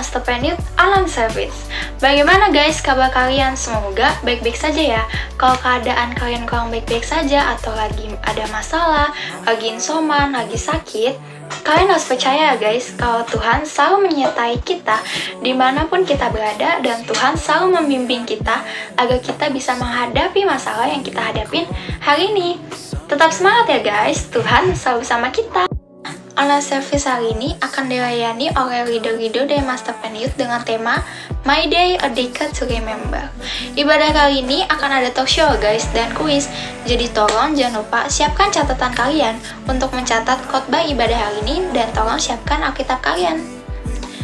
Master Penit Alan Service. Bagaimana guys kabar kalian? Semoga baik-baik saja ya. Kalau keadaan kalian kurang baik-baik saja atau lagi ada masalah, lagi insoman, lagi sakit, kalian harus percaya guys kalau Tuhan selalu menyertai kita dimanapun kita berada, dan Tuhan selalu membimbing kita agar kita bisa menghadapi masalah yang kita hadapin hari ini. Tetap semangat ya guys, Tuhan selalu bersama kita. Online service hari ini akan dilayani oleh leader-leader dari Master Penit dengan tema My Day A Decade to Remember. Ibadah kali ini akan ada talk show guys dan kuis. Jadi tolong jangan lupa siapkan catatan kalian untuk mencatat khotbah ibadah hari ini, dan tolong siapkan Alkitab kalian.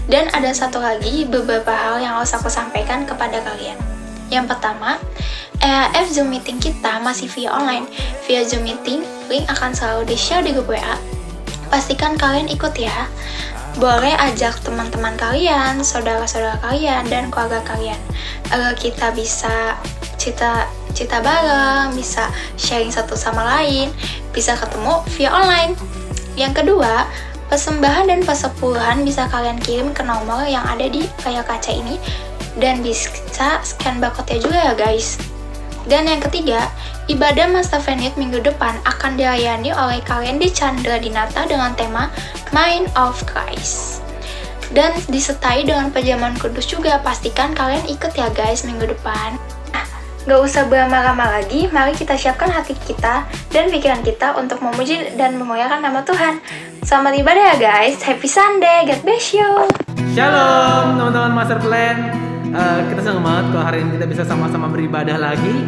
Dan ada satu lagi beberapa hal yang harus aku sampaikan kepada kalian. Yang pertama, EAF Zoom meeting kita masih via online. Via Zoom meeting, link akan selalu di-share di grup WA. Pastikan kalian ikut ya. Boleh ajak teman-teman kalian, saudara-saudara kalian, dan keluarga kalian agar kita bisa cerita bareng, bisa sharing satu sama lain, bisa ketemu via online. Yang kedua, persembahan dan persepuluhan bisa kalian kirim ke nomor yang ada di layar kaca ini, dan bisa scan barcode-nya juga ya guys. Dan yang ketiga, ibadah Master Penit minggu depan akan dilayani oleh kalian di Chandra Dinata dengan tema Mind of Christ. Dan disertai dengan perjamuan kudus juga. Pastikan kalian ikut ya guys minggu depan. Nah, gak usah berlama-lama lagi, mari kita siapkan hati kita dan pikiran kita untuk memuji dan memuliakan nama Tuhan. Selamat ibadah ya guys, happy Sunday, God bless you. Shalom teman-teman Master Plan. Kita senang banget kalau hari ini kita bisa sama-sama beribadah lagi.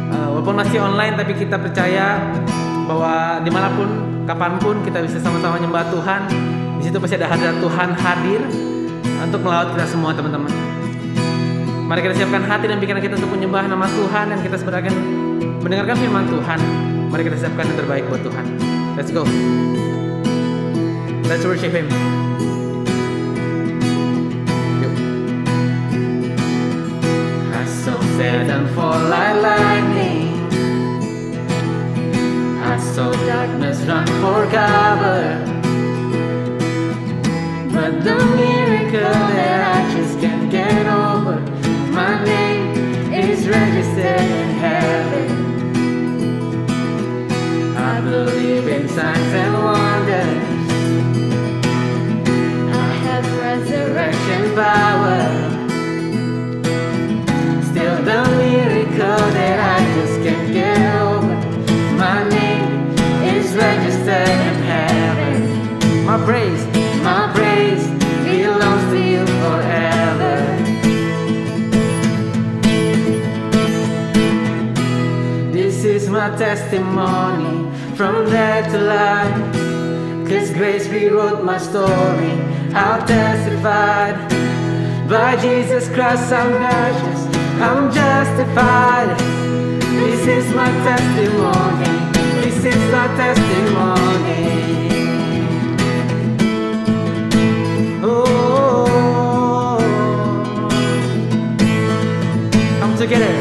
Walaupun masih online, tapi kita percaya bahwa dimanapun, kapanpun kita bisa sama-sama nyembah Tuhan. Di situ pasti ada hadirat Tuhan hadir untuk melawat kita semua teman-teman. Mari kita siapkan hati dan pikiran kita untuk menyembah nama Tuhan, dan kita sebenarnya mendengarkan firman Tuhan. Mari kita siapkan yang terbaik buat Tuhan. Let's go. Let's worship Him. Set and fall like lightning. I saw darkness run for cover, but the miracle that I just can't get over, my name is registered in heaven. I believe in signs and wonders. I have resurrection power. Still the miracle that I just can't get over, my name is registered in heaven. My praise belongs to you forever. This is my testimony from death to life, 'cause grace rewrote my story. I'll testify, by Jesus Christ I'm righteous, I'm justified. This is my testimony. This is my testimony. Oh, come together,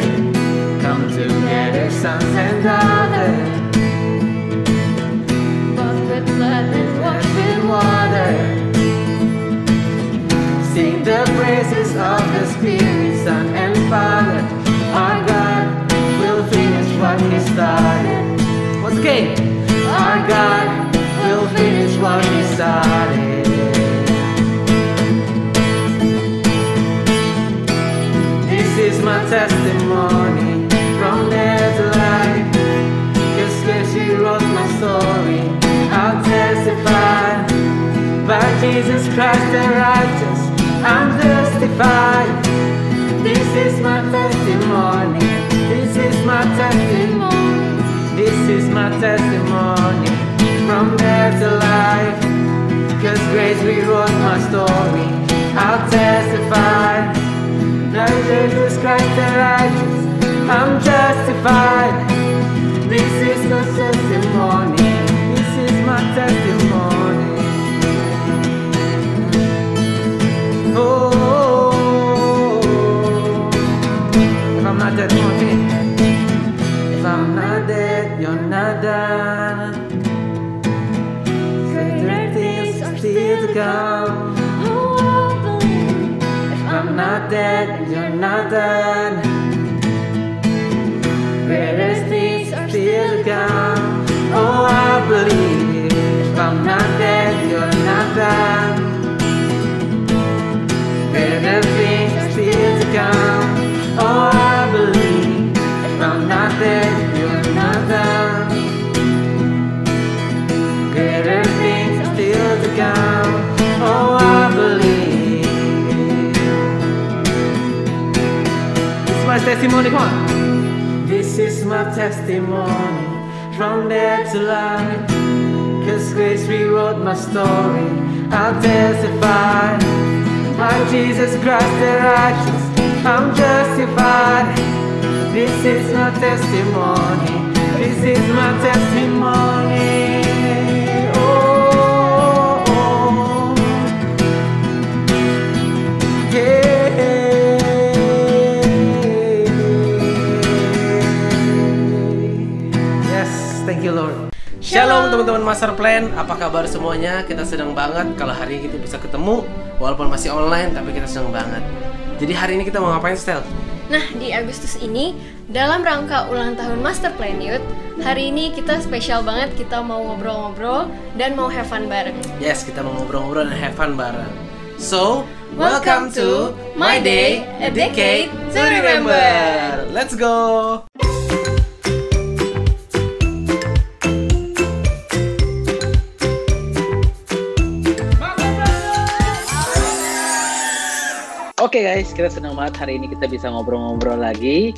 sons and daughters. Bought with blood and washed with water. Sing the praises of the Spirit, Son and Father. Our God will finish what He started. What's game? Our God will finish what He started. This is my testimony from death to life, 'cause He wrote my story. I'll testify, by Jesus Christ the righteous, I'm justified. This is my testimony. This is my testimony. This is my testimony from death to life, 'cause grace rewrote my story. I'll testify, by Jesus Christ the righteous, I'm justified. This is my testimony. This is my testimony. Oh, if I'm not dead, come on, sing it. If I'm not dead, you're not done. Greater things are still to come. Oh, I believe I'm not dead, you're not done. Greater things are still to come. Oh, I believe. If I'm not dead, you're not done. Greater things are still to come. Oh, I believe. If I'm not dead, you're not done. Greater things are still to come. Oh, I believe. This is my testimony, come on. This is my testimony, from death to life. 'Cause grace rewrote my story. I'll testify. My Jesus Christ the righteous, I'm justified. This is my testimony. This is my testimony. Oh, oh. Yeah. Thank you Lord. Shalom teman-teman Master Plan, apa kabar semuanya? Kita senang banget kalau hari ini kita bisa ketemu. Walaupun masih online, tapi kita senang banget. Jadi hari ini kita mau ngapain, Stel? Nah, di Agustus ini, dalam rangka ulang tahun Master Plan Youth, hari ini kita spesial banget, kita mau ngobrol-ngobrol dan mau have fun bareng. Yes, kita mau ngobrol-ngobrol dan have fun bareng. So, welcome to My Day, a Decade to Remember. Let's go! Oke guys, kita senang banget hari ini kita bisa ngobrol-ngobrol lagi.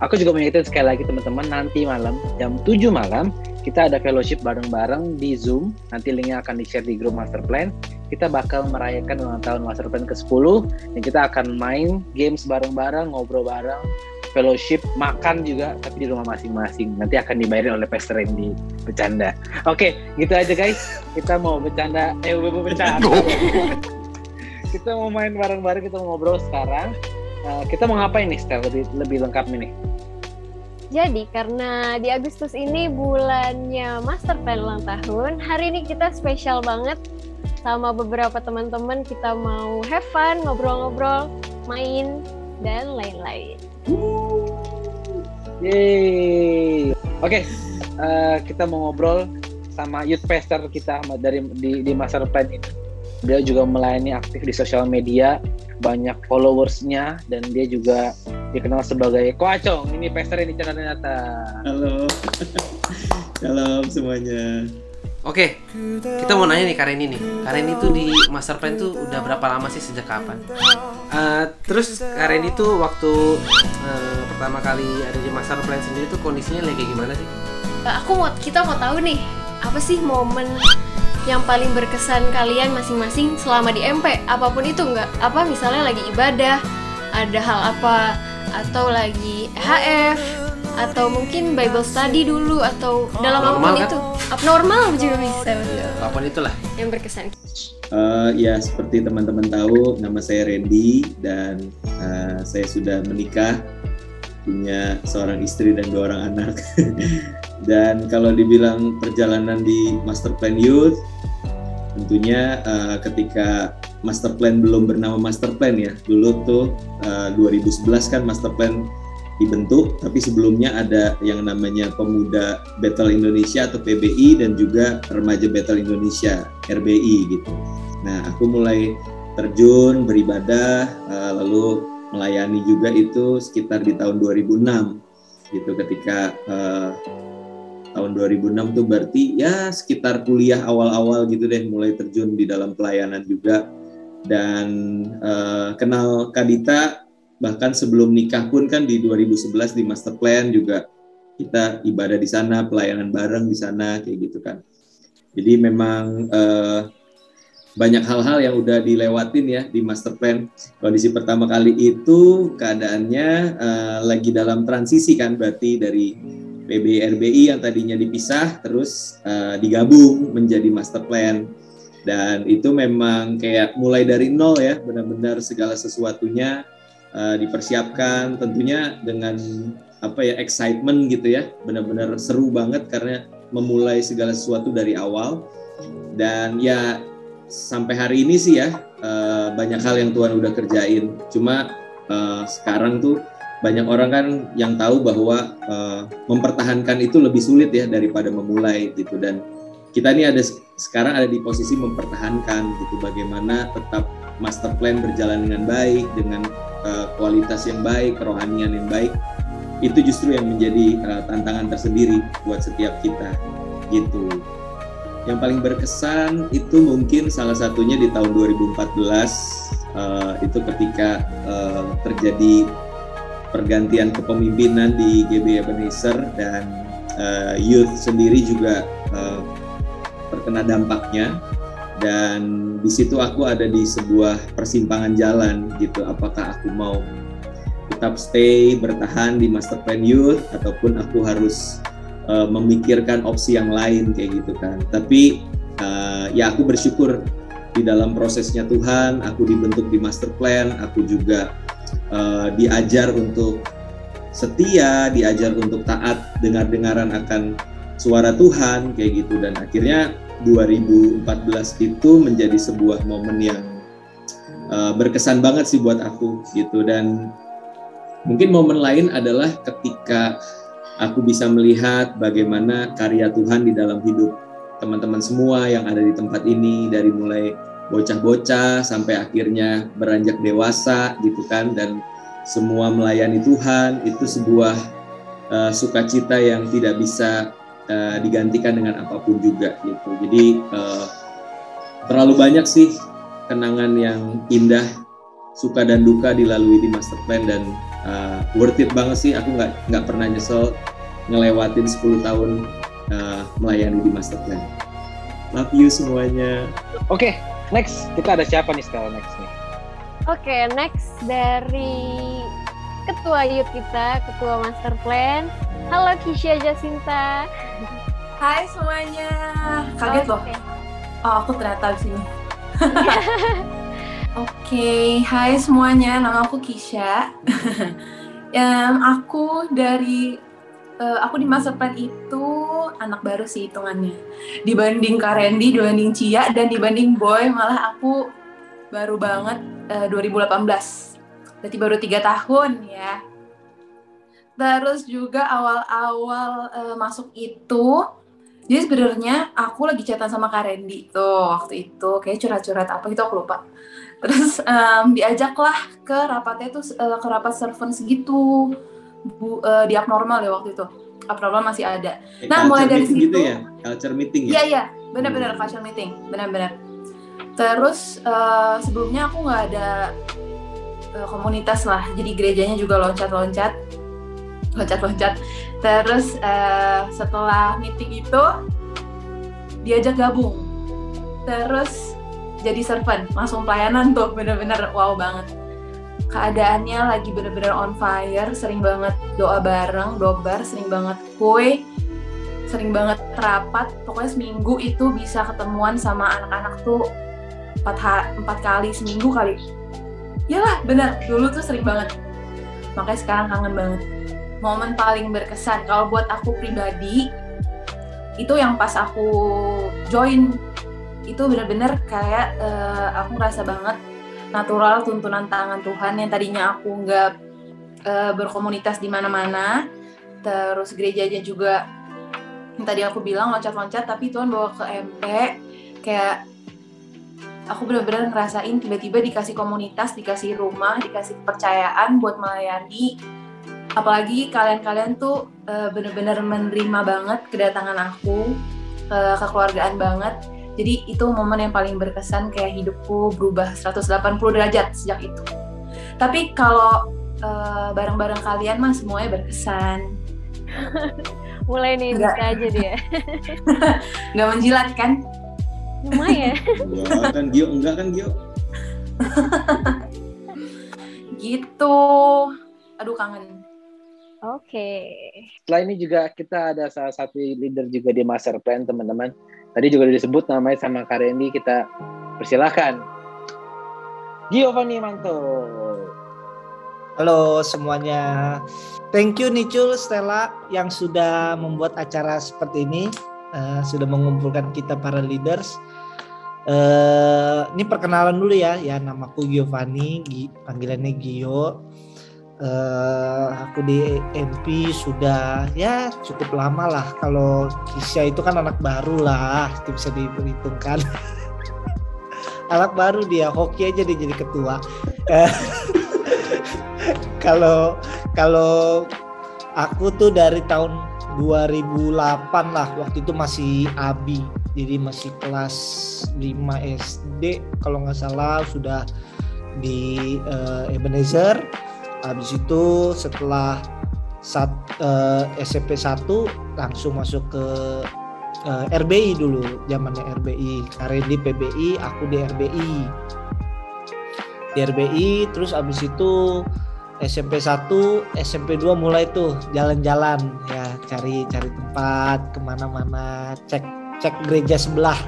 Aku juga mengingatkan sekali lagi teman-teman, nanti malam jam 7 malam kita ada fellowship bareng-bareng di Zoom. Nanti linknya akan di-share di grup Master Plan. Kita bakal merayakan ulang tahun Master Plan ke-10 dan kita akan main games bareng-bareng, ngobrol bareng, fellowship, makan juga, tapi di rumah masing-masing. Nanti akan dibayarin oleh Pastor Randy. Bercanda. Oke, gitu aja guys. Kita mau bercanda. Kita mau main bareng-bareng, kita mau ngobrol sekarang. Kita mau ngapain nih, Stel? Lebih lengkap nih. Jadi, karena di Agustus ini bulannya Master Plan ulang tahun, hari ini kita spesial banget sama beberapa teman-teman. Kita mau have fun, ngobrol-ngobrol, main, dan lain-lain. Yeay! Oke, kita mau ngobrol sama youth pastor kita di Master Plan ini. Dia juga melayani aktif di sosial media, banyak followersnya, dan dia juga dikenal sebagai Koacong. Ini pastor ini ternyata. Halo, shalom semuanya. Oke, kita mau nanya nih Karen ini. Karen itu di Master Plan tuh udah berapa lama sih, sejak kapan? Terus Karen itu waktu pertama kali ada di Master Plan sendiri tuh kondisinya lagi gimana sih? Kita mau tahu nih, apa sih momen yang paling berkesan kalian masing-masing selama di MP? Apapun itu, nggak apa misalnya lagi ibadah, ada hal apa, atau lagi HF, atau mungkin Bible study dulu, atau dalam apapun kan? Itu abnormal juga bisa, apapun itulah yang berkesan. Ya, seperti teman-teman tahu, nama saya Randy dan saya sudah menikah, punya seorang istri dan 2 orang anak. Dan kalau dibilang perjalanan di Master Plan Youth, tentunya ketika Master Plan belum bernama Master Plan ya, dulu tuh 2011 kan Master Plan dibentuk, tapi sebelumnya ada yang namanya Pemuda Bethel Indonesia atau PBI dan juga Remaja Bethel Indonesia RBI gitu. Nah, aku mulai terjun beribadah, lalu melayani juga itu sekitar di tahun 2006 gitu. Ketika tahun 2006 tuh berarti ya sekitar kuliah awal-awal gitu deh, mulai terjun di dalam pelayanan juga. Dan kenal Kadita bahkan sebelum nikah pun kan di 2011 di Master Plan juga kita ibadah di sana, pelayanan bareng di sana kayak gitu kan. Jadi memang banyak hal-hal yang udah dilewatin ya di Master Plan. Kondisi pertama kali itu keadaannya lagi dalam transisi kan, berarti dari PBI RBI yang tadinya dipisah terus digabung menjadi Master Plan. Dan itu memang kayak mulai dari nol ya, benar-benar segala sesuatunya dipersiapkan tentunya dengan excitement gitu ya, benar-benar seru banget karena memulai segala sesuatu dari awal. Dan ya sampai hari ini sih ya banyak hal yang Tuhan udah kerjain. Cuma sekarang tuh banyak orang kan yang tahu bahwa mempertahankan itu lebih sulit ya daripada memulai gitu, dan kita ini sekarang ada di posisi mempertahankan gitu, bagaimana tetap master plan berjalan dengan baik, dengan kualitas yang baik, kerohanian yang baik. Itu justru yang menjadi tantangan tersendiri buat setiap kita gitu. Yang paling berkesan itu mungkin salah satunya di tahun 2014 itu ketika terjadi pergantian kepemimpinan di GB Ebenezer, dan youth sendiri juga terkena dampaknya, dan di situ aku ada di sebuah persimpangan jalan gitu, apakah aku mau tetap stay bertahan di master plan youth ataupun aku harus memikirkan opsi yang lain kayak gitu kan. Tapi ya aku bersyukur di dalam prosesnya Tuhan, aku dibentuk di master plan, aku juga diajar untuk setia, diajar untuk taat, dengar-dengaran akan suara Tuhan kayak gitu, dan akhirnya 2014 itu menjadi sebuah momen yang berkesan banget sih buat aku gitu. Dan mungkin momen lain adalah ketika aku bisa melihat bagaimana karya Tuhan di dalam hidup teman-teman semua yang ada di tempat ini, dari mulai bocah-bocah sampai akhirnya beranjak dewasa gitu kan, dan semua melayani Tuhan. Itu sebuah sukacita yang tidak bisa digantikan dengan apapun juga gitu. Jadi terlalu banyak sih kenangan yang indah, suka dan duka dilalui di master plan, dan worth it banget sih. Aku nggak pernah nyesel ngelewatin 10 tahun melayani di master plan. Love you semuanya. Oke, next kita ada siapa nih sekarang next nih? Oke, next dari ketua youth kita, ketua master plan. Halo Kisha Jacinta. Hai semuanya. Kaget loh. Oh, aku ternyata di sini. Oke, hai semuanya. Nama aku Kisha. Aku di master plan itu anak baru sih hitungannya. Dibanding Kak Randy, dibanding Cia, dan dibanding Boy, malah aku baru banget 2018. Berarti baru 3 tahun ya. Terus juga awal-awal masuk itu, jadi sebenarnya aku lagi chatan sama Kak Randy tuh waktu itu, kayak curhat-curhat apa gitu aku lupa. Terus diajaklah ke rapatnya tuh, ke rapat servant segitu, di abnormal ya waktu itu. Abnormal masih ada. Nah, mulai dari situ gitu ya, culture meeting ya. Iya, benar-benar culture meeting, benar-benar. Terus sebelumnya aku nggak ada komunitas lah, jadi gerejanya juga loncat-loncat. Terus setelah meeting itu diajak gabung, terus jadi servant, langsung pelayanan tuh, bener-bener wow banget. Keadaannya lagi bener-bener on fire, sering banget doa bareng, dobar, sering banget kue, sering banget rapat. Pokoknya seminggu itu bisa ketemuan sama anak-anak tuh 4 kali seminggu kali. Yalah, bener, dulu tuh sering banget. Makanya sekarang kangen banget. Momen paling berkesan kalau buat aku pribadi itu yang pas aku join, itu bener-bener kayak aku ngerasa banget natural tuntunan tangan Tuhan yang tadinya aku nggak berkomunitas di mana-mana. Terus gerejanya juga yang tadi aku bilang loncat-loncat, tapi Tuhan bawa ke MP, kayak aku benar-benar ngerasain tiba-tiba dikasih komunitas, dikasih rumah, dikasih kepercayaan buat melayani. Apalagi kalian-kalian tuh benar-benar menerima banget kedatangan aku, kekeluargaan banget. Jadi itu momen yang paling berkesan, kayak hidupku berubah 180 derajat sejak itu. Tapi kalau bareng-bareng kalian mah semuanya berkesan. Mulai nih, bisa aja dia. Nggak menjilat kan? Lumayan. Enggak kan Gio? Gitu. Aduh, kangen. Oke. Setelah ini juga kita ada salah satu leader juga di master plan, teman-teman. Tadi juga disebut namanya sama Kak Randy, kita persilahkan. Giovanni Manto. Halo semuanya. Thank you Nicul, Stella yang sudah membuat acara seperti ini, sudah mengumpulkan kita para leaders. Ini perkenalan dulu ya. Ya, namaku Giovanni, panggilannya Gio. Aku di MP sudah ya cukup lama lah. Kalau Kisha itu kan anak baru lah, itu bisa diperhitungkan. Anak baru dia, hoki aja dia jadi ketua. Kalau aku tuh dari tahun 2008 lah, waktu itu masih ABI, jadi masih kelas 5 SD kalau nggak salah, sudah di Ebenezer. Habis itu setelah SMP 1 langsung masuk ke RBI dulu, zamannya RBI. Karena di PBI, aku di RBI. Di RBI, terus abis itu SMP 1, SMP 2 mulai tuh jalan-jalan ya, cari tempat kemana-mana, cek gereja sebelah.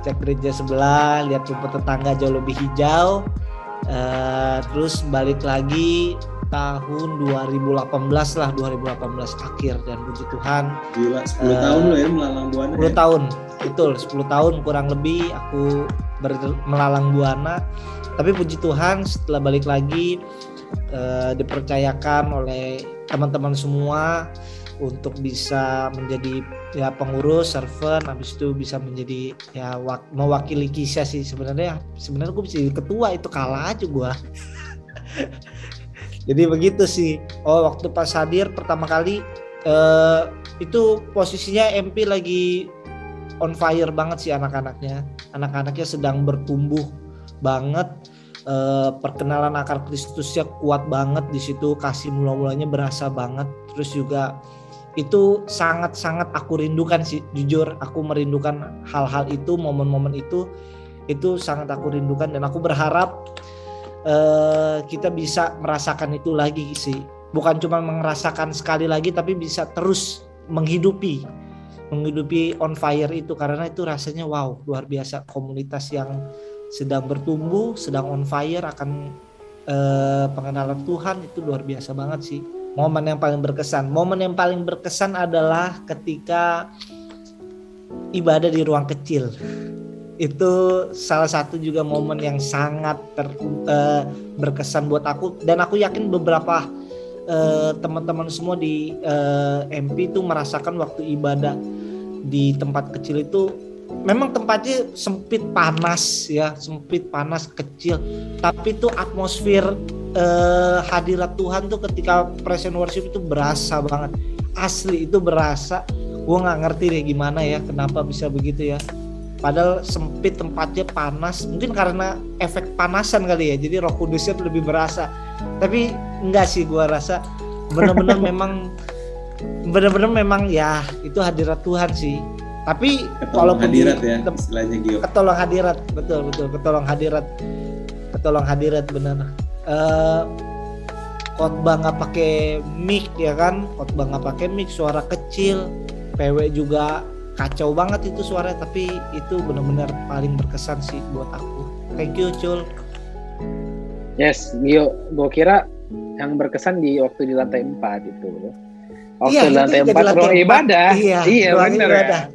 Cek gereja sebelah, lihat rumput tetangga jauh lebih hijau. Terus balik lagi tahun 2018 lah, 2018 akhir, dan puji Tuhan. Gila, 10 tahun lo ya melalang buana. 10 tahun, betul, 10 tahun kurang lebih aku melalang buana. Tapi puji Tuhan setelah balik lagi dipercayakan oleh teman-teman semua untuk bisa menjadi ya pengurus, servant, habis itu bisa menjadi ya mewakili Kisha sih sebenarnya gue bisa jadi ketua, itu kalah aja gue. Jadi begitu sih. Waktu pas hadir pertama kali itu posisinya MP lagi on fire banget sih, anak-anaknya sedang bertumbuh banget. Perkenalan akar Kristusnya kuat banget di situ, kasih mula-mulanya berasa banget. Terus juga itu sangat-sangat aku rindukan sih, jujur aku merindukan hal-hal itu, momen-momen itu sangat aku rindukan, dan aku berharap kita bisa merasakan itu lagi sih, bukan cuma merasakan sekali lagi, tapi bisa terus menghidupi on fire itu, karena itu rasanya wow, luar biasa. Komunitas yang sedang bertumbuh, sedang on fire akan pengenalan Tuhan, itu luar biasa banget sih. Momen yang paling berkesan adalah ketika ibadah di ruang kecil. Itu salah satu juga momen yang sangat berkesan buat aku, dan aku yakin beberapa teman-teman semua di MP itu merasakan waktu ibadah di tempat kecil itu. Memang tempatnya sempit, panas, kecil, tapi itu atmosfer hadirat Tuhan tuh ketika present worship itu berasa banget, asli itu berasa. Gue nggak ngerti deh gimana ya, kenapa bisa begitu ya. Padahal sempit, tempatnya panas, mungkin karena efek panasan kali ya, jadi Roh Kudusnya lebih berasa. Tapi enggak sih, gue rasa benar-benar memang ya itu hadirat Tuhan sih. Tapi kalau hadirat ya istilahnya Gio. Ketolong hadirat, betul ketolong hadirat benar. Khotbah nggak pakai mic ya kan, suara kecil, PW juga kacau banget itu suaranya, tapi itu benar-benar paling berkesan sih buat aku. Thank you Cul. Yes, Gio, gue kira yang berkesan di waktu di lantai 4 itu. Waktu di lantai 4 ruang ibadah. Iya benar ya.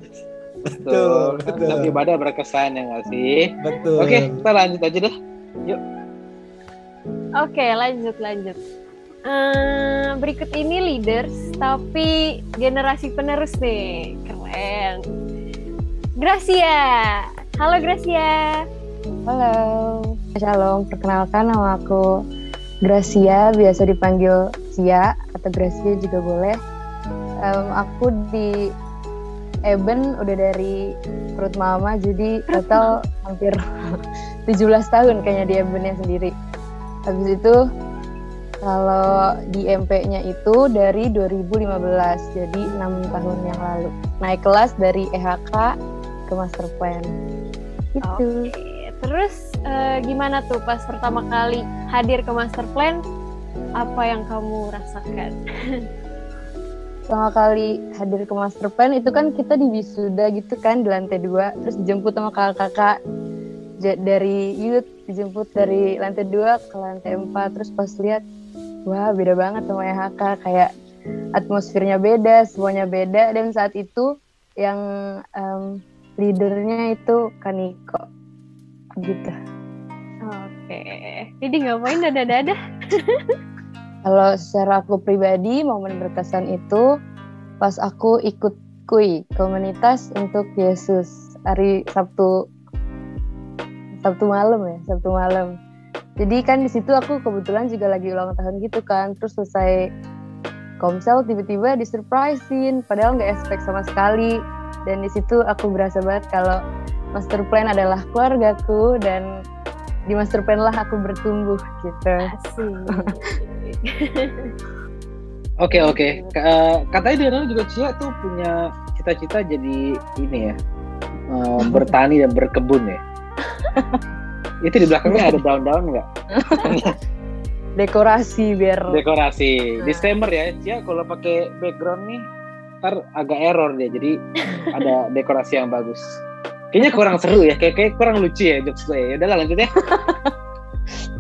Betul. Ibadah berkesan ya nggak sih? Betul. Oke, kita lanjut aja deh. Yuk. Oke, lanjut. Berikut ini leaders, tapi generasi penerus nih. Keren. Gracia. Halo Gracia. Halo. Shalom, perkenalkan nama aku Gracia, biasa dipanggil Cia atau Gracia juga boleh. Aku di Eben udah dari perut mama, jadi total hampir 17 tahun kayaknya di Ebennya sendiri. Habis itu kalau di MP-nya itu dari 2015, jadi 6 tahun yang lalu. Naik kelas dari EHK ke Master Plan. Gitu. Oke. Terus gimana tuh pas pertama kali hadir ke Master Plan? Apa yang kamu rasakan? Pertama kali hadir ke Master Plan itu kan kita di wisuda gitu kan, di lantai 2, terus dijemput sama kakak-kakak dari youth, dijemput dari lantai 2 ke lantai 4, terus pas lihat wah beda banget sama EHK, kayak atmosfernya beda, semuanya beda. Dan saat itu yang leadernya itu Kaniko gitu. Oke. Jadi ngapain dadah-dadah? Kalau secara aku pribadi, momen berkesan itu pas aku ikut KUI, komunitas untuk Yesus, hari Sabtu malam. Jadi kan di situ aku kebetulan juga lagi ulang tahun gitu kan, terus selesai komsel tiba-tiba disurprisein, padahal nggak expect sama sekali. Dan di situ aku berasa banget kalau master plan adalah keluargaku dan di master plan lah aku bertumbuh gitu. Oke. Katanya Diana juga Cia tuh punya cita-cita jadi ini ya, bertani dan berkebun ya. Itu di belakangnya ada daun-daun nggak? Dekorasi. Disclaimer ya, Cia kalau pakai background nih ntar agak error dia, jadi ada dekorasi yang bagus. Kayaknya kurang seru ya, kayak kurang lucu ya jokes gue. Ya udahlah lanjut ya.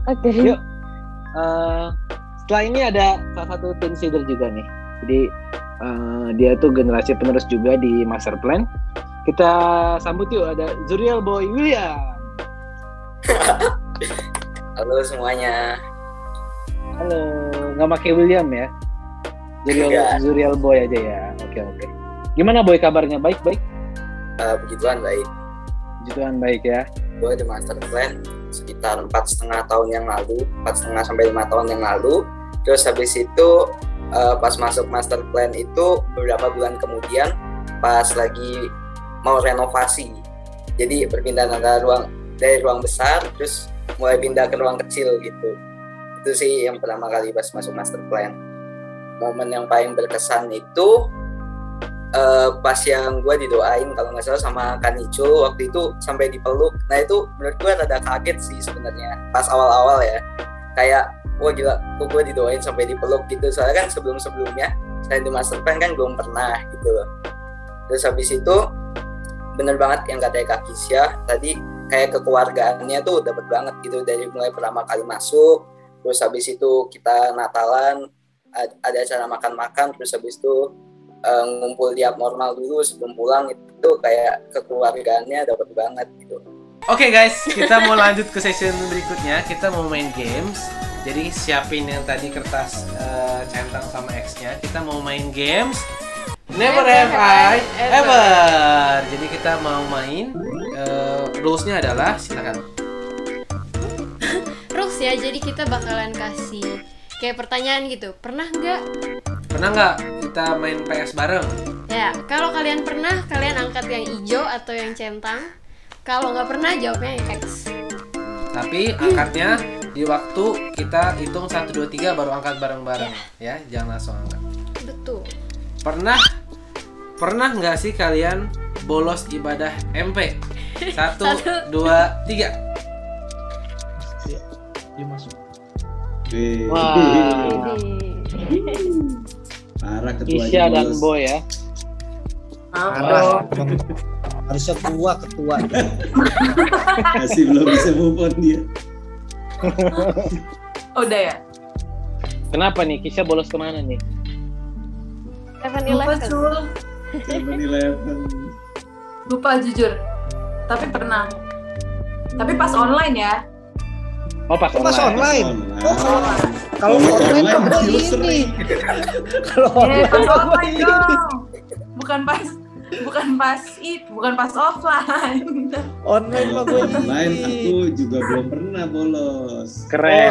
Oke. Yuk. Setelah ini ada salah satu team leader juga nih. Jadi dia tuh generasi penerus juga di master plan. Kita sambut yuk, ada Zuriel Boy William. Halo semuanya. Halo, nggak pakai William ya? Zuriel Boy aja ya. Oke. Gimana Boy kabarnya? Baik. Begituan baik ya. Gue di master plan sekitar 4,5 tahun yang lalu, 4,5 sampai 5 tahun yang lalu. Terus habis itu pas masuk master plan itu beberapa bulan kemudian pas lagi mau renovasi. Jadi berpindah dari ruang besar terus mulai pindah ke ruang kecil gitu. Itu sih yang pertama kali pas masuk master plan. Momen yang paling berkesan itu pas yang gue didoain kalau nggak salah sama Kanicho waktu itu sampai dipeluk. Nah itu menurut gue rada kaget sih sebenarnya pas awal-awal ya, kayak wah gila kok gue didoain sampai dipeluk gitu, soalnya kan sebelumnya selain di master plan kan belum pernah gitu loh. Terus habis itu bener banget yang katanya Kak Kisya tadi, kayak kekeluargaannya tuh dapet banget gitu dari mulai pertama kali masuk, terus habis itu kita Natalan ada acara makan-makan, terus habis itu ngumpul di abnormal dulu sebelum pulang, itu kayak kekeluargaannya dapat banget gitu. Oke guys, kita mau lanjut ke session berikutnya. Kita mau main games. Jadi siapin yang tadi kertas centang sama X-nya. Kita mau main games Never Have I Ever. Jadi kita mau main, rules-nya adalah, silakan. Rules-nya jadi kita bakalan kasih kayak pertanyaan gitu. Pernah nggak kita main PS bareng? Ya, kalau kalian pernah, kalian angkat yang hijau atau yang centang. Kalau nggak pernah, jawabnya yang X. Tapi angkatnya di waktu kita hitung 1, 2, 3 baru angkat bareng-bareng ya, jangan langsung angkat. Betul. Pernah nggak sih kalian bolos ibadah MP? 1, 2, 3. Yuk masuk. Wah. Parah ketua Isya dan Boy ya. Parah. Harusnya ketua. Masih belum bisa move on dia. Udah ya? Kenapa nih? Kisya bolos kemana nih? 7-Eleven. 7-Eleven. Lupa jujur. Tapi pernah. Tapi pas online ya. Oh pas online. Kalau online kan ini. Kalau online dong. Bukan pas offline. Online mah gue online aku juga belum pernah bolos. Keren.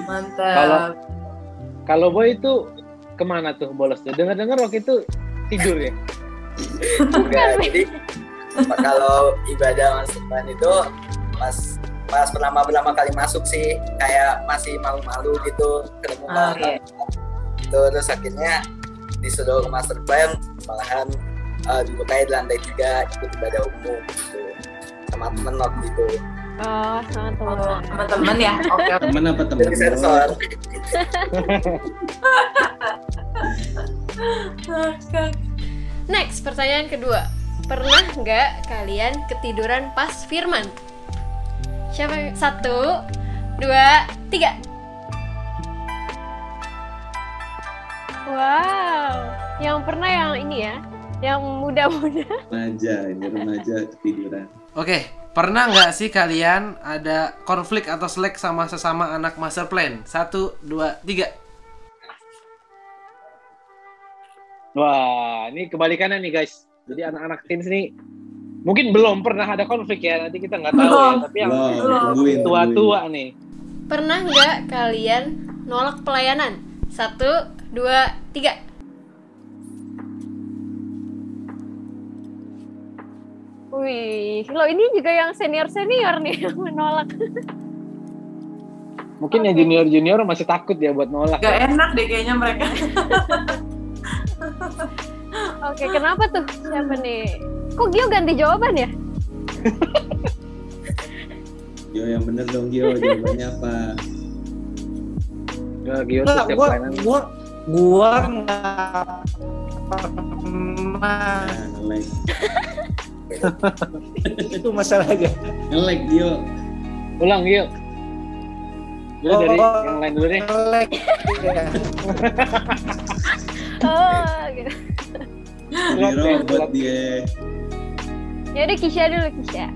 Mantap. Kalau Boy itu kemana tuh bolosnya? Dengar waktu itu tidur ya? Enggak, jadi kalau ibadah masuk plan itu pas pertama kali masuk sih kayak masih malu-malu gitu ketemu kawan. Terus akhirnya disuruh ke master plan, malahan duduk kayak di lantai 3 ikut ibadah umum gitu sama temen waktu itu. Oh, sama temen ya? Oke. Temen apa temen? Dari sensor. Next, pertanyaan kedua. Pernah nggak kalian ketiduran pas firman? Siapa yang 1, 2, 3. Wow, yang pernah yang ini ya, Yang muda-muda. Remaja ketiduran. Oke, pernah nggak sih kalian ada konflik atau selek sama sesama anak master plan? 1, 2, 3. Wah, ini kebalikannya nih guys. Jadi anak-anak teens nih mungkin belum pernah ada konflik ya, nanti kita nggak tahu ya. Tapi yang tua-tua nih. Pernah nggak kalian nolak pelayanan? 1, 2, 3. Wih, lo ini juga yang senior-senior nih yang menolak. Mungkin yang junior-junior masih takut ya buat nolak. Gak enak deh kayaknya mereka. Oke, kenapa tuh? Siapa nih? Kok Gio ganti jawaban ya? Gio yang bener dong, Gio. Jawabannya apa? Gio tuh setiap pelayanan. Gua nggak pernah. Itu masalahnya. Nge-lag, Gio. Ulang, Gio. Dulu dari yang lain dulu deh. Nge-lag. Oh, gitu. Jadi robot dia. Ya udah Kisha dulu, Kisha.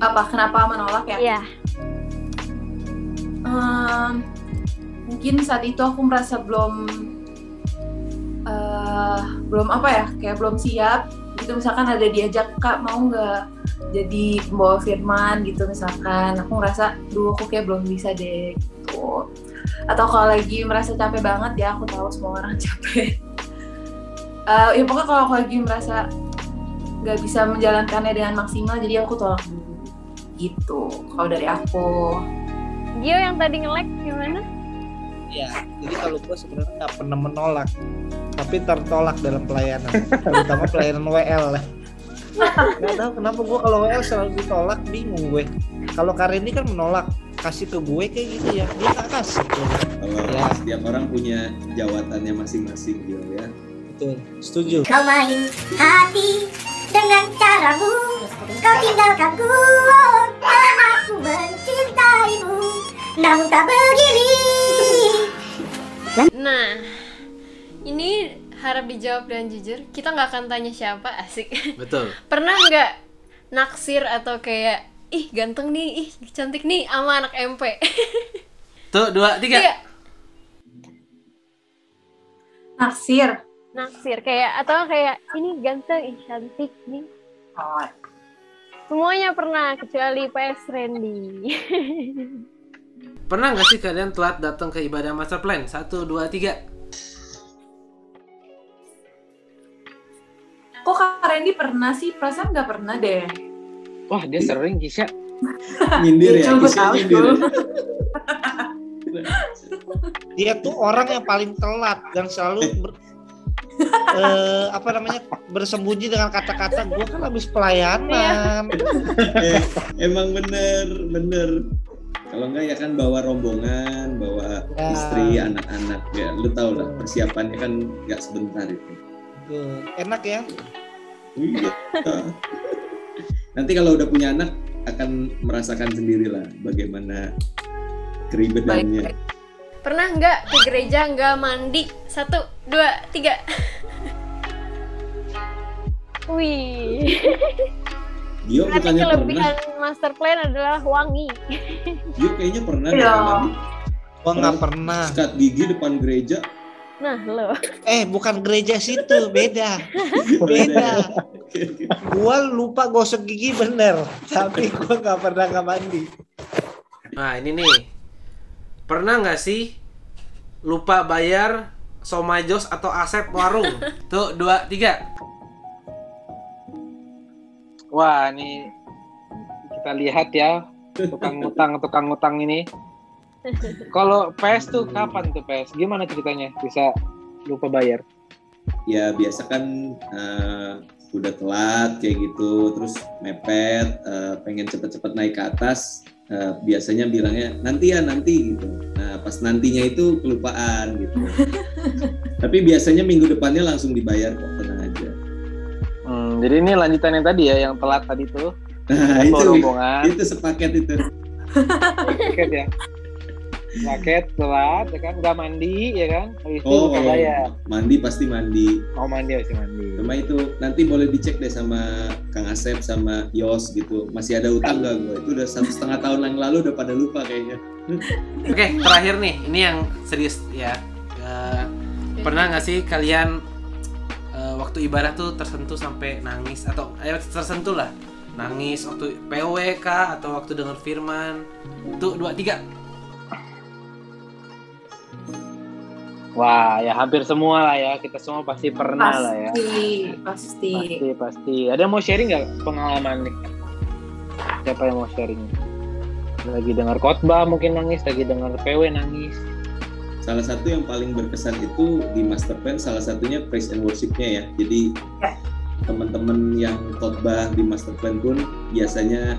Apa? Kenapa menolak ya? Iya. Mungkin saat itu aku merasa belum apa ya, kayak belum siap gitu. Misalkan ada diajak, Kak mau nggak jadi pembawa firman gitu misalkan, aku ngerasa aku kayak belum bisa deh gitu. Atau kalau lagi merasa capek banget, ya aku tahu semua orang capek. Ya pokoknya kalau aku lagi merasa nggak bisa menjalankannya dengan maksimal, jadi aku tolak dulu gitu. Kalau dari aku. Gio yang tadi nge-lag gimana? Ya, jadi kalau gue sebenarnya nggak pernah menolak, tapi tertolak dalam pelayanan, terutama pelayanan WL. Nggak tahu kenapa gue kalau WL selalu ditolak, bingung gue. Kalau Karini kan menolak, kasih ke gue kayak gitu ya, dia nggak kasih. Kalau Ya. setiap orang punya jawabannya masing-masing, Gio ya. Betul, setuju. Kau main hati dengan caramu, kau tinggalkan ku, dan aku mencintaimu, namun tak begini. Nah, ini harap dijawab dengan jujur. Kita nggak akan tanya siapa, asik. Betul. Pernah nggak naksir atau kayak, ih ganteng nih, ih cantik nih sama anak MP? Tuh, 2, 3. Iya. Naksir. Naksir kayak, atau kayak ini ganteng, ih cantik nih. Oh. Semuanya pernah kecuali PS Randy. Pernah nggak sih kalian telat datang ke ibadah master plan? 1, 2, 3. Kok Kak Randy pernah sih? Perasaan nggak pernah deh. Wah, dia sering Kisha. Nyindir ya, Coba Kisha tahu nyindir. tuh. Dia tuh orang yang paling telat dan selalu bersembunyi dengan kata-kata gue kan habis pelayanan. Emang bener. Kalau enggak ya kan bawa rombongan, bawa istri, anak-anak ya. Lu tau lah persiapannya kan nggak sebentar itu. Enak ya. Iya. Nanti kalau udah punya anak akan merasakan sendirilah bagaimana keribetannya. Pernah nggak ke gereja nggak mandi? 1, 2, 3. Wih. Gio Berarti bukannya kelebihan pernah. master plan adalah wangi. Gio kayaknya pernah. Iya. Gua nggak pernah. Sikat gigi depan gereja. Nah lo. Bukan gereja situ, beda. Gua lupa gosok gigi bener, tapi gua nggak pernah nggak mandi. Nah, ini nih. Pernah nggak sih lupa bayar Somajos atau Asep warung? Tuh, 2, 3. Wah, ini kita lihat ya tukang ngutang ini. Kalau PS tuh kapan tuh PS? Gimana ceritanya bisa lupa bayar? Ya biasa kan udah telat kayak gitu, terus mepet, pengen cepet-cepet naik ke atas, biasanya bilangnya nanti gitu. Nah pas nantinya itu kelupaan gitu. Tapi biasanya minggu depannya langsung dibayar kok, tenang aja. Jadi ini lanjutan yang tadi ya, yang telat tadi tuh. Nah itu sepaket itu. Sepaket ya. Jaket telat, ya kan? Nggak mandi, ya kan? Habis itu Oh, bayar. mandi pasti mandi. Oh mandi pasti mandi. Cuma itu nanti boleh dicek deh sama Kang Asep sama Yos gitu. Masih ada utang nggak gue? Itu udah 1,5 tahun yang lalu udah pada lupa kayaknya. Oke, terakhir nih, ini yang serius ya. Pernah nggak sih kalian waktu ibadah tuh tersentuh sampai nangis atau tersentuh lah, nangis waktu PW kah atau waktu dengar firman? Tuh 2, 3. Wah, ya hampir semua lah ya. Kita semua pasti pernah lah ya. Pasti. Ada yang mau sharing nggak pengalaman nih? Siapa yang mau sharing? Lagi dengar khotbah mungkin nangis, lagi dengar PW nangis. Salah satu yang paling berkesan itu di Master Plan, salah satunya praise and worship-nya ya. Jadi teman-teman yang khotbah di Master Plan pun biasanya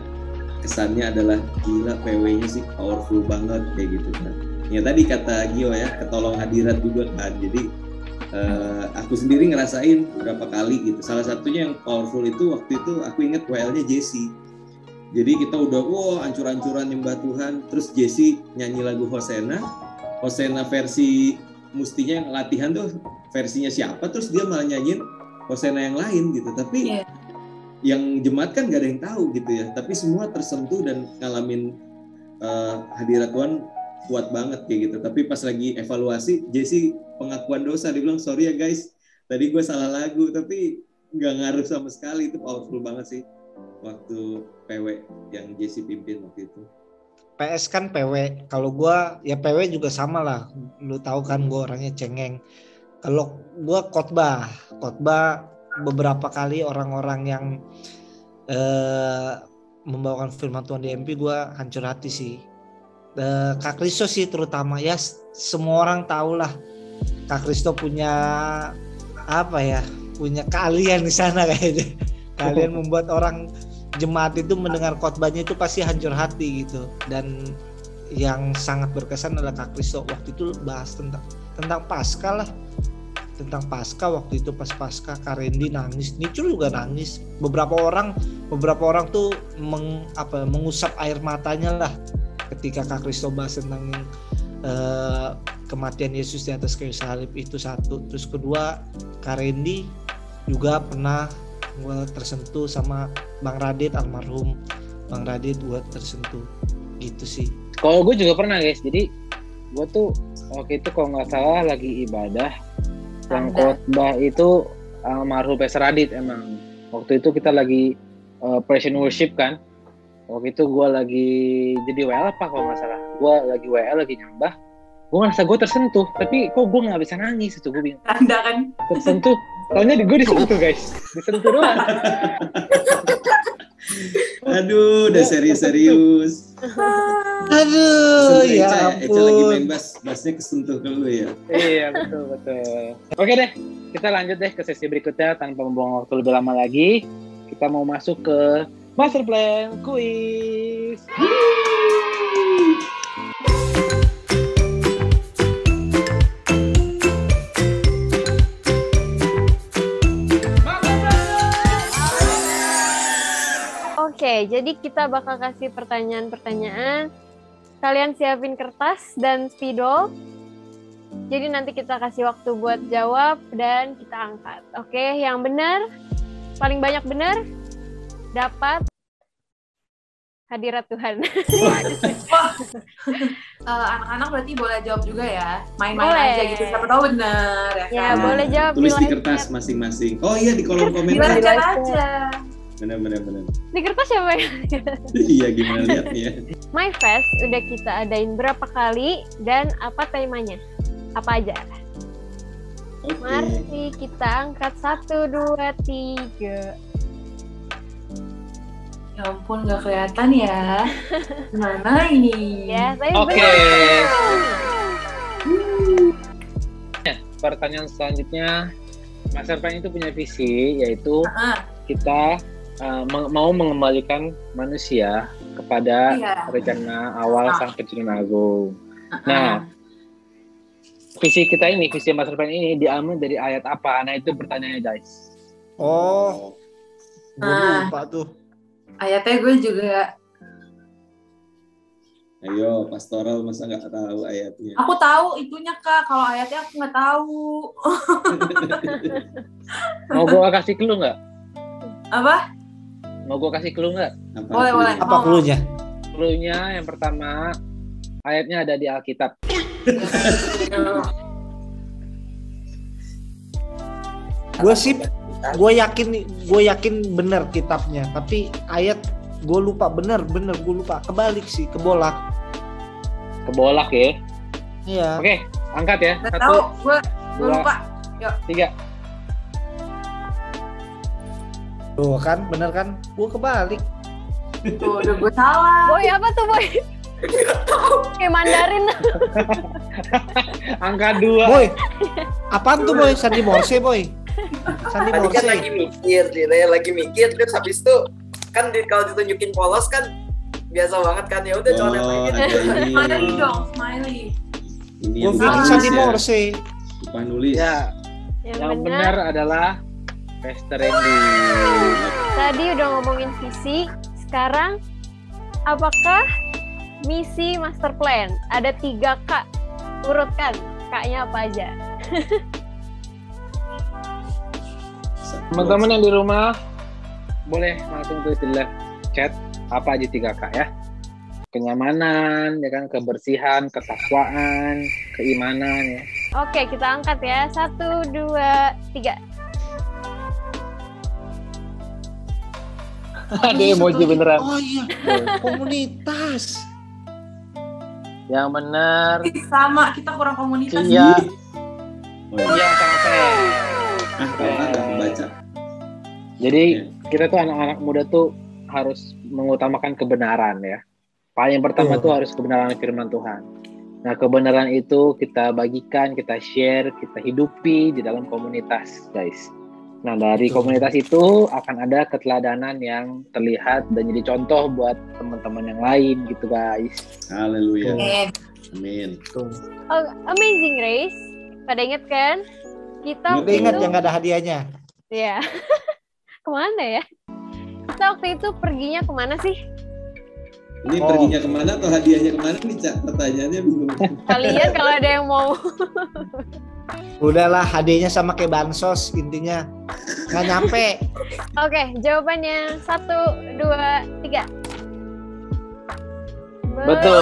kesannya adalah gila, PW-nya sih powerful banget kayak gitu kan. Ya tadi kata Gio ya, ketolong hadirat juga kan. Jadi aku sendiri ngerasain berapa kali gitu. Salah satunya yang powerful itu waktu itu aku inget WL-nya Jesse. Jadi kita udah ancur-ancuran nyembah Tuhan. Terus Jesse nyanyi lagu Hosena versi mustinya yang latihan tuh versinya siapa. Terus dia malah nyanyiin Hosena yang lain gitu. Tapi yang jemaat kan gak ada yang tahu gitu ya. Tapi semua tersentuh dan ngalamin hadirat Tuhan kuat banget kayak gitu. Tapi pas lagi evaluasi, Jesse pengakuan dosa, dia bilang sorry ya guys, tadi gue salah lagu, tapi nggak ngaruh sama sekali. Itu powerful banget sih waktu PW yang Jesse pimpin waktu itu. PS kan PW, kalau gue ya PW juga sama lah, lu tahu kan gue orangnya cengeng. Kalau gue khotbah beberapa kali orang-orang yang membawakan firman Tuhan di MP, gue hancur hati sih. Kak Kristo sih terutama ya, semua orang tahu lah Kak Kristo punya punya keahlian di sana kayaknya. Kalian membuat orang jemaat itu mendengar khotbahnya itu pasti hancur hati gitu. Dan yang sangat berkesan adalah Kak Kristo waktu itu bahas tentang Paskah lah. Tentang Paskah waktu itu, pas Paskah Kak Randy nangis, Nicul juga nangis. Beberapa orang tuh mengusap air matanya lah ketika Kak Kristo bahas tentang kematian Yesus di atas kayu salib. Itu satu. Terus kedua, Kak Randy juga pernah gue tersentuh sama Bang Radit, almarhum Bang Radit, gue tersentuh gitu sih. Kalau gue juga pernah guys, jadi gue tuh waktu itu kalau nggak salah lagi ibadah yang khotbah itu almarhum Pastor Radit. Emang waktu itu kita lagi praise and worship kan. Waktu itu gue lagi jadi WL apa kalau nggak salah, gue lagi WL lagi nyembah, gue ngerasa gue tersentuh, tapi kok gue nggak bisa nangis itu, gue bingung. Anda kan tersentuh, taunya gue disentuh guys, disentuh doang. Aduh, udah serius. Aduh, ya Eca lagi main bassnya kesentuh ke lu ya. Iya betul. Oke deh, kita lanjut deh ke sesi berikutnya tanpa membuang waktu lebih lama lagi. Kita mau masuk ke Master Plan Quiz. Oke, jadi kita bakal kasih pertanyaan-pertanyaan. Kalian siapin kertas dan spidol. Jadi nanti kita kasih waktu buat jawab dan kita angkat. Oke, yang benar, paling banyak benar, dapat hadirat Tuhan. Anak-anak berarti boleh jawab juga ya, main-main aja gitu, siapa tahu benar ya kan? Ya, boleh jawab. Tulis di kertas masing-masing. Oh iya, di kolom komentar. Dibaca aja. Benar. Di kertas siapa ya? Iya, gimana lihatnya? My Fest udah kita adain berapa kali dan apa temanya? Apa aja? Okay. Mari kita angkat 1, 2, 3. Ya ampun, nggak kelihatan ya. Mana ini? Ya, saya Oke. Pertanyaan selanjutnya, Master Plan itu punya visi, yaitu kita mau mengembalikan manusia kepada rencana awal Sang Pencipta Agung. Nah, visi kita ini, visi Master Plan ini diambil dari ayat apa? Nah, itu pertanyaannya guys. Oh, gue lupa tuh. Ayatnya gue juga Ayo, pastoral masa nggak tahu ayatnya? Aku tahu itunya Kak, kalau ayatnya aku nggak tahu. Mau gua kasih clue nggak? Apa? Mau gua kasih clue nggak? Boleh. Apa clue-nya? Clue-nya yang pertama, ayatnya ada di Alkitab. Gue yakin bener kitabnya, tapi ayat gue lupa bener gue lupa. Kebalik sih, kebolak ya. Iya. Oke, angkat ya. Nggak 1, tahu, gue 2, lupa. Yuk. 3. Tuh kan, bener kan? Gue kebalik. Tuh, udah gue salah. Boy, apa tuh Boy? Kayak Mandarin. Angka 2. Boy, apaan tuh Boy? Sandi Morse Boy. Sandi Tadi kan Morse. lagi mikir terus habis itu kan kalau ditunjukin polos kan biasa banget kan, ya udah coba lagi. Smiley dong, smiley. Gue pikir Sandi Morse. Lupa nulis. Ya. Yang benar adalah Pastor Randy. Tadi udah ngomongin visi, sekarang apakah misi master plan? Ada 3 K. Urutkan K-nya apa aja? Teman-teman yang di rumah boleh langsung tulis di live chat apa aja 3K ya. Kenyamanan, ya kan, kebersihan, ketakwaan, keimanan ya. Oke, kita angkat ya. 1, 2, 3. Ada emoji beneran. Oh iya, komunitas. Yang benar. Sama, kita kurang komunitas. Iya. Iya, sampai. Baca. Jadi kita tuh anak-anak muda tuh harus mengutamakan kebenaran ya. Paling pertama tuh harus kebenaran firman Tuhan. Nah, kebenaran itu kita bagikan, kita share, kita hidupi di dalam komunitas, guys. Nah, dari komunitas itu akan ada keteladanan yang terlihat dan jadi contoh buat teman-teman yang lain gitu, guys. Haleluya. Amin. Oh, Amazing Race. Pada inget kan? Kita ingat yang gak ada hadiahnya. Iya. Kemana ya? Kita waktu itu perginya kemana sih? Ini perginya kemana atau hadiahnya kemana nih, Cak? Pertanyaannya bingung. Kalian kalau ada yang mau. Udahlah, hadiahnya sama kayak bansos, intinya nggak nyampe. Oke, jawabannya 1, 2, 3. Betul.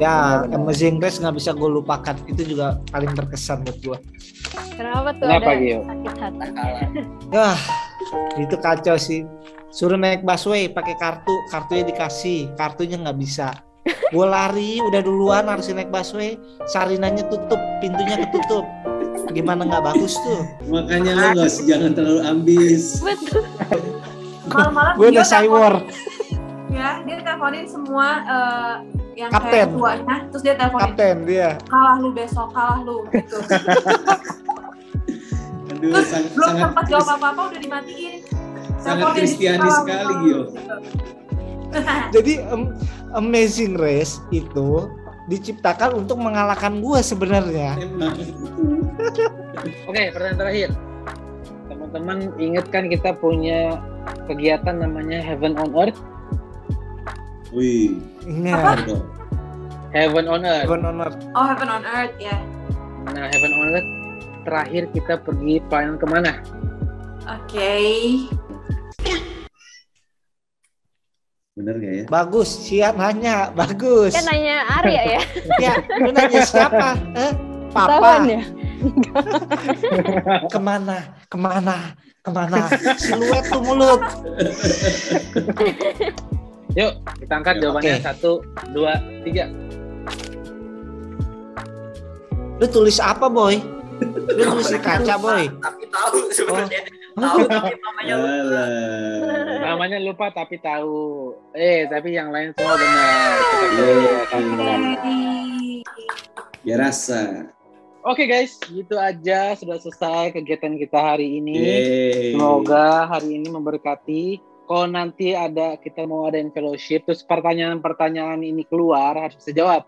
Ya, Amazing Race nggak bisa gue lupakan. Itu juga paling berkesan buat gue. Kenapa tuh? Kenapa, ada Gio? sakit hati? Wah, itu kacau sih. Suruh naik busway pakai kartunya dikasih, kartunya nggak bisa. Gue lari, udah duluan harus naik busway, sarinannya tutup, pintunya ketutup. Gimana nggak bagus tuh? Makanya lo jangan terlalu ambis. Betul. Malam-malam Gue udah cyber. Ya, dia teleponin semua yang Kapten. kayak tuanya, terus dia teleponin. Kapten dia. Kalah lu besok, kalah lu gitu. Aduh, Terus belum sangat sempat jawab apa-apa udah dimatiin. sangat Kristiani sekali, Gio. Jadi Amazing Race itu diciptakan untuk mengalahkan gue sebenarnya. Oke, pertanyaan terakhir. Teman-teman ingat kan kita punya kegiatan namanya Heaven on Earth? Wih. Ingat. Heaven on Earth. Heaven on Earth. Oh, Heaven on Earth ya. Nah, Heaven on Earth terakhir kita pergi pelayanan kemana? Oke. Bener gak ya? Bagus, siap nanya, bagus. Kan nanya Arya ya? Ya, lu nanya siapa? Papa. Tawan ya? Kemana? Siluet tuh mulut. Yuk, kita angkat Ya, jawabannya. oke. 1, 2, 3. Lu tulis apa, Boy? Lu tulis di kaca, Boy. Tapi tahu sebenarnya. Tahu tapi namanya lupa. Namanya lupa tapi tahu. Tapi yang lain semua benar. Ya rasa. Oke guys, gitu aja sudah selesai kegiatan kita hari ini. Yeay. Semoga hari ini memberkati. Kalau nanti kita mau adain fellowship, terus pertanyaan-pertanyaan ini keluar harus bisa jawab.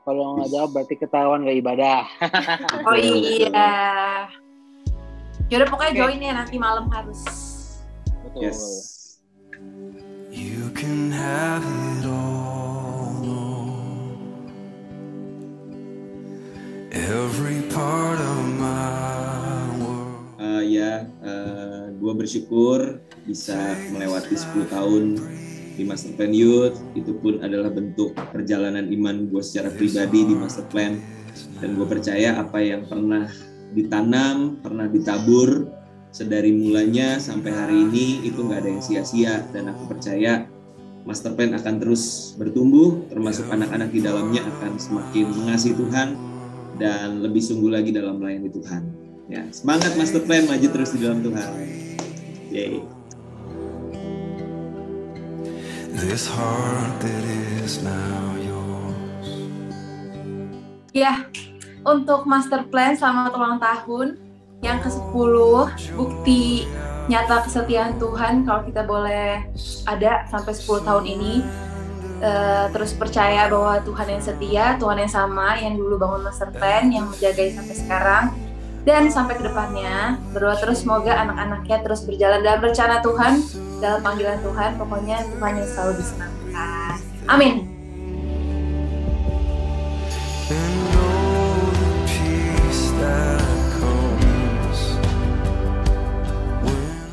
Kalau nggak jawab berarti ketahuan nggak ibadah. Oh iya. Yaudah pokoknya join ya nanti malam harus. Betul. Yes. You can have it all, no. Every part of my world. Gue bersyukur bisa melewati 10 tahun di Masterplan Youth. Itu pun adalah bentuk perjalanan iman gue secara pribadi di Masterplan. Dan gue percaya apa yang pernah ditanam, pernah ditabur sedari mulanya sampai hari ini itu nggak ada yang sia-sia. Dan aku percaya Masterplan akan terus bertumbuh, termasuk anak-anak di dalamnya akan semakin mengasihi Tuhan dan lebih sungguh lagi dalam melayani Tuhan. Ya, semangat Masterplan, maju terus di dalam Tuhan. Yay. This heart that is now yours. Ya, untuk Masterplan selamat ulang tahun yang ke-10, bukti nyata kesetiaan Tuhan kalau kita boleh ada sampai 10 tahun ini. Terus percaya bahwa Tuhan yang setia, Tuhan yang sama yang dulu bangun Masterplan, yang menjagai sampai sekarang dan sampai ke depannya. Berdoa terus semoga anak-anaknya terus berjalan dalam rencana Tuhan, dalam panggilan Tuhan. Pokoknya Tuhan yang selalu disenangkan. Amin.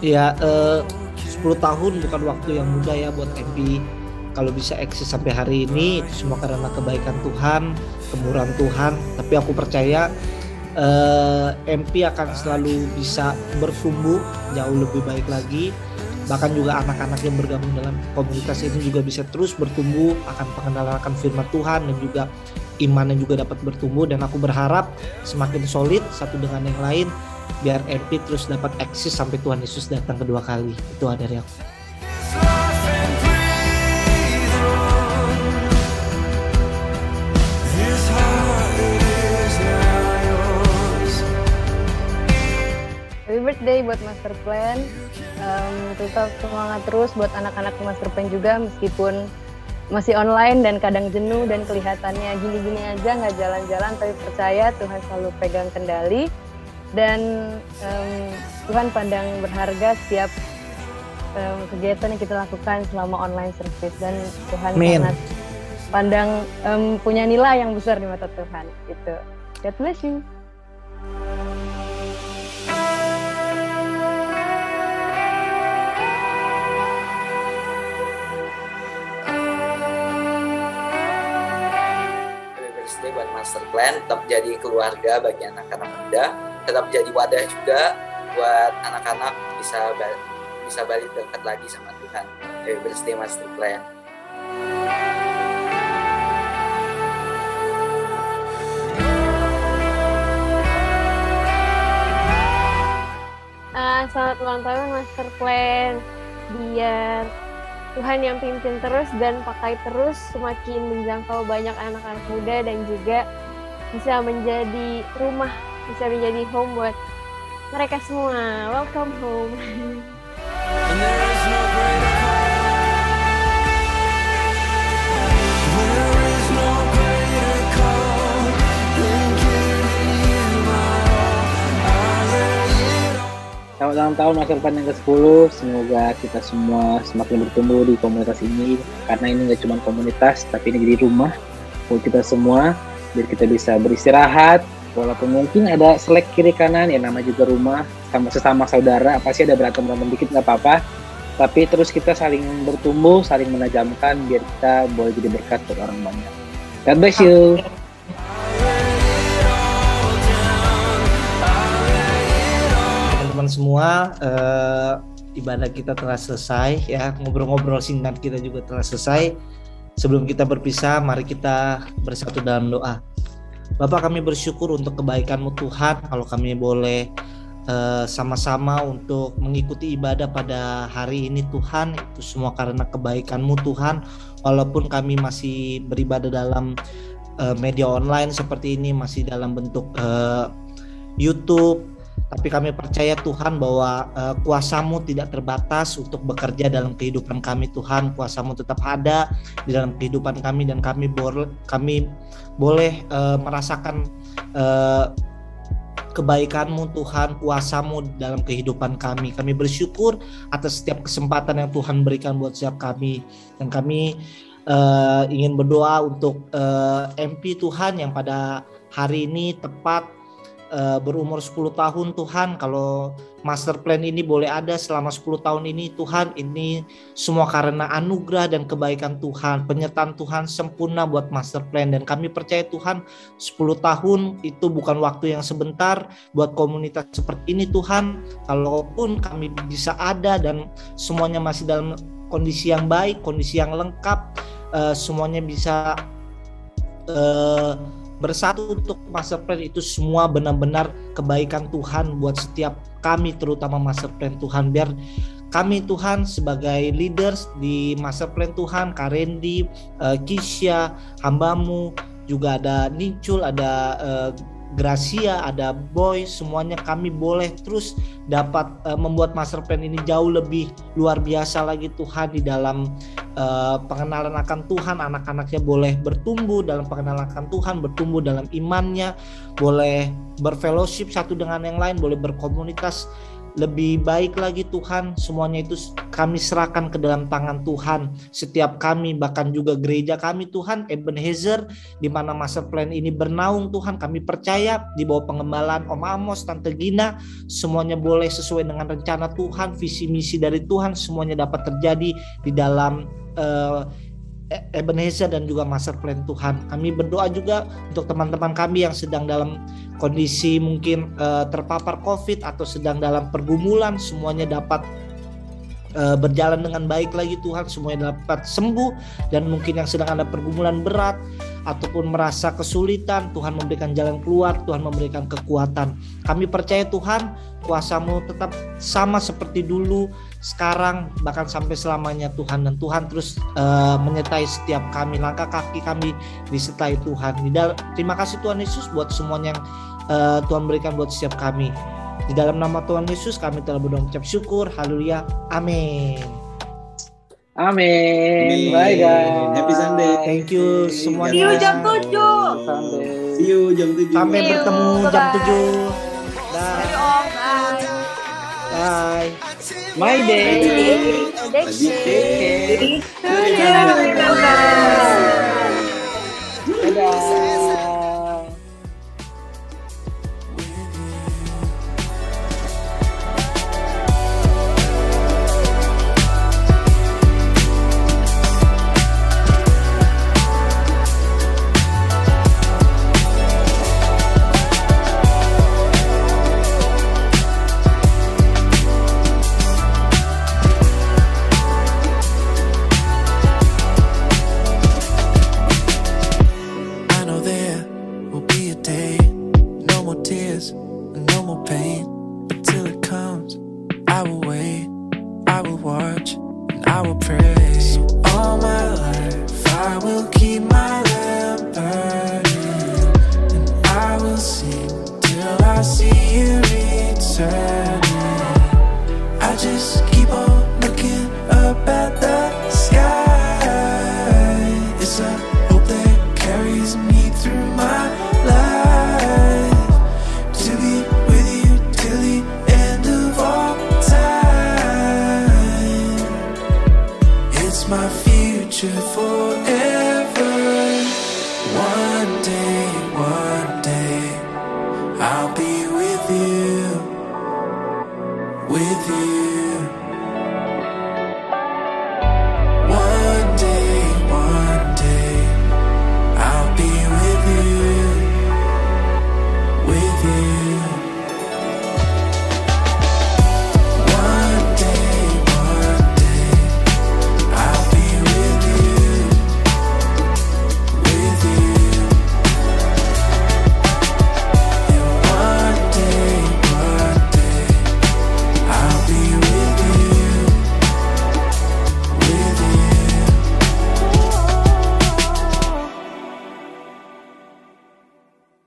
Ya, 10 tahun bukan waktu yang mudah ya buat MP. Kalau bisa eksis sampai hari ini, itu semua karena kebaikan Tuhan, kemurahan Tuhan. Tapi aku percaya MP akan selalu bisa bertumbuh jauh lebih baik lagi. Bahkan juga anak-anak yang bergabung dalam komunitas ini juga bisa terus bertumbuh, akan pengenalan akan firman Tuhan dan juga imannya juga dapat bertumbuh. Dan aku berharap semakin solid satu dengan yang lain, biar MP terus dapat eksis sampai Tuhan Yesus datang kedua kali. Itu dari aku. Happy birthday buat Masterplan. Tetap semangat terus buat anak-anak Masterplan juga, meskipun masih online dan kadang jenuh dan kelihatannya gini-gini aja nggak jalan-jalan, tapi percaya Tuhan selalu pegang kendali dan Tuhan pandang berharga setiap kegiatan yang kita lakukan selama online service, dan Tuhan sangat pandang punya nilai yang besar di mata Tuhan. Gitu. God bless you. Buat Masterplan, tetap jadi keluarga bagi anak-anak muda, tetap jadi wadah juga buat anak-anak bisa balik dekat lagi sama Tuhan. Happy birthday Masterplan. Selamat ulang tahun Masterplan. Biar Tuhan yang pimpin terus dan pakai terus, semakin menjangkau banyak anak-anak muda dan juga bisa menjadi rumah, bisa menjadi home buat mereka semua. Welcome home. Selamat ulang tahun Masterplan yang ke-10. Semoga kita semua semakin bertumbuh di komunitas ini, karena ini nggak cuma komunitas, tapi ini jadi rumah buat kita semua, biar kita bisa beristirahat. Walaupun mungkin ada selek kiri kanan, ya nama juga rumah, sama sesama saudara, pasti ada berantem-berantem dikit, nggak apa-apa. Tapi terus kita saling bertumbuh, saling menajamkan, biar kita boleh jadi berkat buat orang banyak. God bless you. Teman-teman semua, ibadah kita telah selesai ya, ngobrol-ngobrol singkat kita juga telah selesai. Sebelum kita berpisah, mari kita bersatu dalam doa. Bapa, kami bersyukur untuk kebaikan-Mu Tuhan, kalau kami boleh sama-sama untuk mengikuti ibadah pada hari ini Tuhan, itu semua karena kebaikan-Mu Tuhan. Walaupun kami masih beribadah dalam media online seperti ini, masih dalam bentuk YouTube, tapi kami percaya Tuhan bahwa kuasa-Mu tidak terbatas untuk bekerja dalam kehidupan kami Tuhan. Kuasa-Mu tetap ada di dalam kehidupan kami, dan kami boleh merasakan kebaikan-Mu Tuhan, kuasa-Mu dalam kehidupan kami. Kami bersyukur atas setiap kesempatan yang Tuhan berikan buat setiap kami. Dan kami ingin berdoa untuk MP Tuhan yang pada hari ini tepat berumur 10 tahun Tuhan. Kalau master plan ini boleh ada selama 10 tahun ini Tuhan, ini semua karena anugerah dan kebaikan Tuhan, penyertaan Tuhan sempurna buat master plan. Dan kami percaya Tuhan 10 tahun itu bukan waktu yang sebentar buat komunitas seperti ini Tuhan. Kalaupun kami bisa ada dan semuanya masih dalam kondisi yang baik, kondisi yang lengkap, semuanya bisa bersatu untuk master plan, itu semua benar-benar kebaikan Tuhan buat setiap kami, terutama master plan Tuhan. Biar kami Tuhan sebagai leaders di master plan Tuhan, Kak Randy, Kisha, hamba-Mu, juga ada Nicul, ada Gracia, ada Boy, semuanya kami boleh terus dapat membuat master plan ini jauh lebih luar biasa lagi Tuhan di dalam pengenalan akan Tuhan. Anak-anaknya boleh bertumbuh dalam pengenalan akan Tuhan, bertumbuh dalam imannya, boleh berfellowship satu dengan yang lain, boleh berkomunitas lebih baik lagi Tuhan. Semuanya itu kami serahkan ke dalam tangan Tuhan. Setiap kami, bahkan juga gereja kami Tuhan, Ebenezer, di mana master plan ini bernaung Tuhan, kami percaya di bawah pengembalaan Om Amos, Tante Gina, semuanya boleh sesuai dengan rencana Tuhan, visi misi dari Tuhan, semuanya dapat terjadi di dalam Ebenezer dan juga master plan Tuhan. Kami berdoa juga untuk teman-teman kami yang sedang dalam kondisi mungkin terpapar COVID atau sedang dalam pergumulan, semuanya dapat berjalan dengan baik lagi Tuhan, semuanya dapat sembuh. Dan mungkin yang sedang ada pergumulan berat ataupun merasa kesulitan, Tuhan memberikan jalan keluar, Tuhan memberikan kekuatan. Kami percaya Tuhan, kuasa-Mu tetap sama seperti dulu, sekarang, bahkan sampai selamanya Tuhan. Dan Tuhan terus menyertai setiap kami, langkah kaki kami disertai Tuhan. Terima kasih Tuhan Yesus buat semuanya yang Tuhan berikan buat setiap kami. Di dalam nama Tuhan Yesus kami telah berdoa mengucap syukur. Haleluya. Amin. Amin. Bye guys. Happy Sunday. Thank you semuanya. See you jam 7. See you jam 7. Sampai bertemu jam 7. Bye. My day. Dadah. I will pray. So all my life I will keep